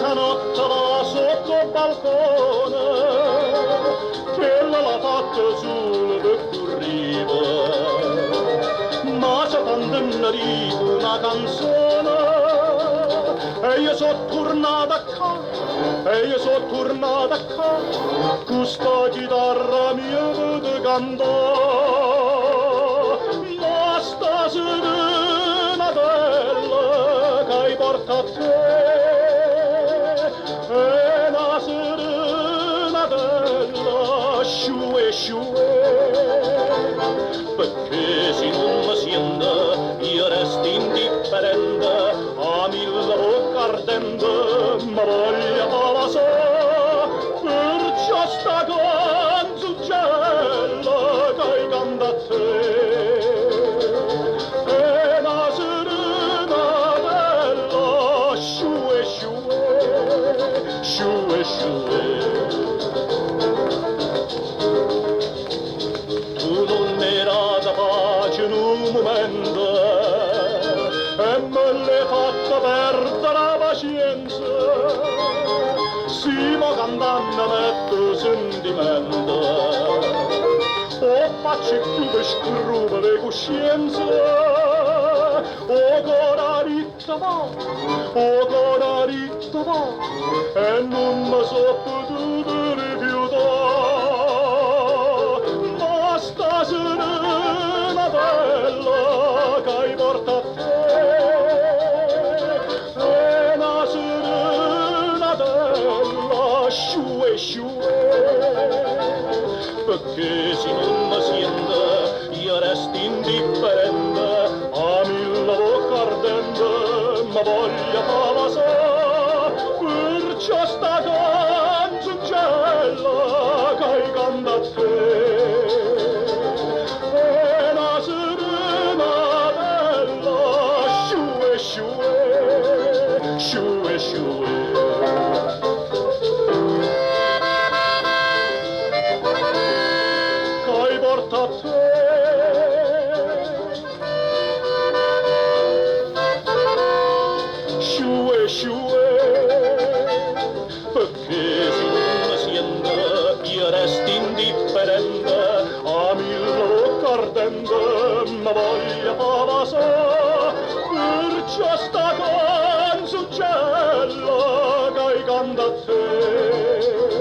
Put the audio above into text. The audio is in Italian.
stanotte sotto il balcone, che l'ha fatta sul becco ma c'è quando arriva una canzone e io sono tornata qua, e io sono tornata qua, questa chitarra mia vede cantare, ma sta serenatella che hai portato a te è una serenatella sciue sciue, perché se non mi sente io resto indifferente a mille bocca ardente ma voglia passare, perciò sta canzoncella che hai cantato a te è una serenatella sciue sciue sciue sciue. Tu non era capace in un momento e me l'hai fatta perdere la pazienza, sì ma cantando metto sentimento o faccio più per scrupere coscienza o coraritta va e non mi so potuto rifiutare, ma sta serenatella che hai portato a te è una serenatella sciue sciue, perché se non mi sente io resto indifferente a mille bocca ardente ma voglia passare, perciò sta canzoncella che hai cantato a te è una serenatella sciue sciue sciue sciue. Che hai portato a te sciue sciue, perché se non mi sente io resto indifferente a mille bocca ardente ma voglia passare, perciò sta canzoncella che hai cantato a te